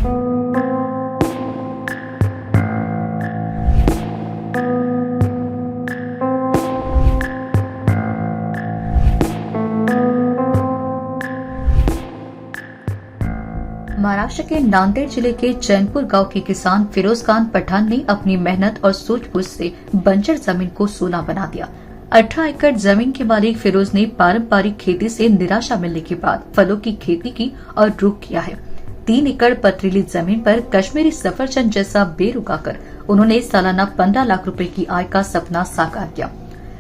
महाराष्ट्र के नांदेड़ जिले के चैनपुर गांव के किसान फिरोज खान पठान ने अपनी मेहनत और सूझबूझ से बंजर जमीन को सोना बना दिया। 18 एकड़ जमीन के मालिक फिरोज ने पारंपरिक खेती से निराशा मिलने के बाद फलों की खेती की और रुख किया है। 3 एकड़ पथरीली जमीन पर कश्मीरी सफरचंद जैसा बेर उगाकर उन्होंने सालाना 15 लाख रुपए की आय का सपना साकार किया।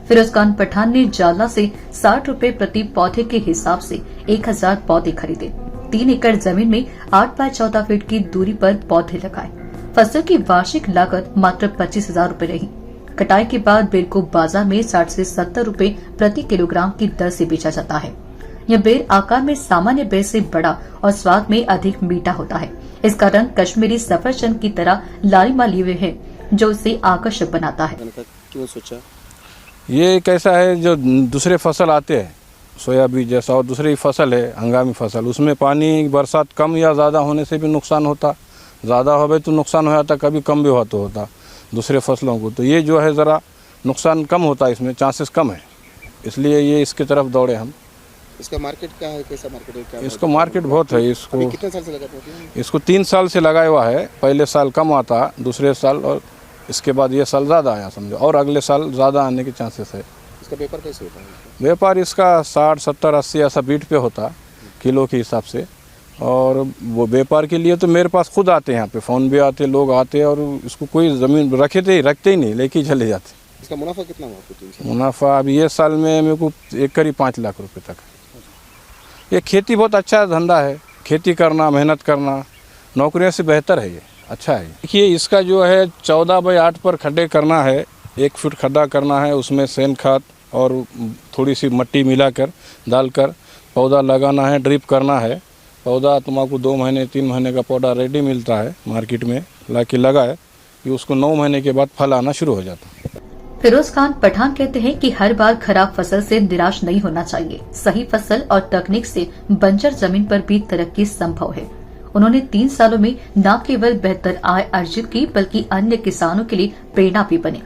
फिरोज खान पठान ने जाला से 60 रुपए प्रति पौधे के हिसाब से 1000 पौधे खरीदे। 3 एकड़ जमीन में 8 बाय 14 फीट की दूरी पर पौधे लगाए। फसल की वार्षिक लागत मात्र 25,000 रुपए रही। कटाई के बाद बेर को बाजार में 60 से 70 रुपए प्रति किलोग्राम की दर से बेचा जाता है। यह बेर आकार में सामान्य बेर से बड़ा और स्वाद में अधिक मीठा होता है। इसका रंग कश्मीरी सफरचंद की तरह लालिमा लिए हुए है, जो इसे आकर्षक बनाता है। क्यों सोचा? ये कैसा है, जो दूसरे फसल आते हैं सोयाबीन जैसा और दूसरी फसल है हंगामी फसल, उसमें पानी बरसात कम या ज़्यादा होने से भी नुकसान होता। ज़्यादा हो तो नुकसान हो जाता, कभी कम भी होता दूसरे फसलों को। तो ये जो है ज़रा नुकसान कम होता है, इसमें चांसेस कम है, इसलिए ये इसकी तरफ दौड़े हम। इसका मार्केट क्या है, कैसा मार्केट है? क्या इसको मार्केट बहुत है। इसको कितने साल से लगा? इसको 3 साल से लगाया हुआ है। पहले साल कम आता, दूसरे साल, और इसके बाद ये साल ज़्यादा आया समझो, और अगले साल ज़्यादा आने के चांसेस है। इसका व्यापार कैसे होता है? व्यापार इसका 60, 70, 80 ऐसा बीट पे होता किलो के हिसाब से। और वो व्यापार के लिए तो मेरे पास खुद आते हैं, यहाँ पे फ़ोन भी आते, लोग आते हैं, और इसको कोई ज़मीन रखते ही नहीं, लेके चले जाते। इसका मुनाफा कितना हुआ? मुनाफा अभी ये साल में मेरे को एक करीब 5 लाख रुपए तक। ये खेती बहुत अच्छा धंधा है, खेती करना, मेहनत करना नौकरियों से बेहतर है, ये अच्छा है। देखिए इसका जो है 14 बाय 8 पर खड्डे करना है, 1 फुट खड्डा करना है, उसमें सेन खाद और थोड़ी सी मिट्टी मिलाकर डालकर पौधा लगाना है, ड्रिप करना है। पौधा तुमको 2 महीने 3 महीने का पौधा रेडी मिलता है मार्केट में, लाके लगाए कि उसको 9 महीने के बाद फल आना शुरू हो जाता है। फिरोज खान पठान कहते हैं कि हर बार खराब फसल से निराश नहीं होना चाहिए। सही फसल और तकनीक से बंजर जमीन पर भी तरक्की संभव है। उन्होंने 3 सालों में न केवल बेहतर आय अर्जित की, बल्कि अन्य किसानों के लिए प्रेरणा भी बने।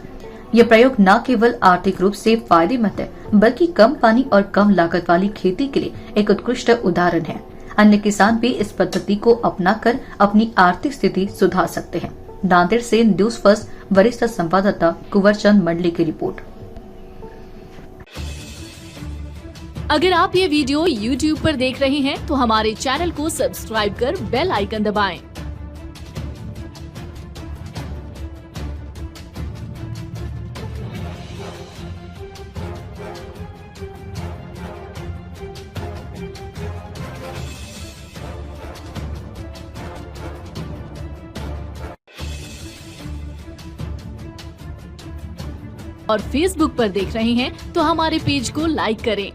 यह प्रयोग न केवल आर्थिक रूप से फायदेमंद है, बल्कि कम पानी और कम लागत वाली खेती के लिए एक उत्कृष्ट उदाहरण है। अन्य किसान भी इस पद्धति को अपनाकर अपनी आर्थिक स्थिति सुधार सकते हैं। नांदेड़ से न्यूज फर्स्ट वरिष्ठ संवाददाता कुंवरचंद मंडली की रिपोर्ट। अगर आप ये वीडियो YouTube पर देख रहे हैं तो हमारे चैनल को सब्सक्राइब कर बेल आइकन दबाएं। और Facebook पर देख रहे हैं तो हमारे पेज को लाइक करें।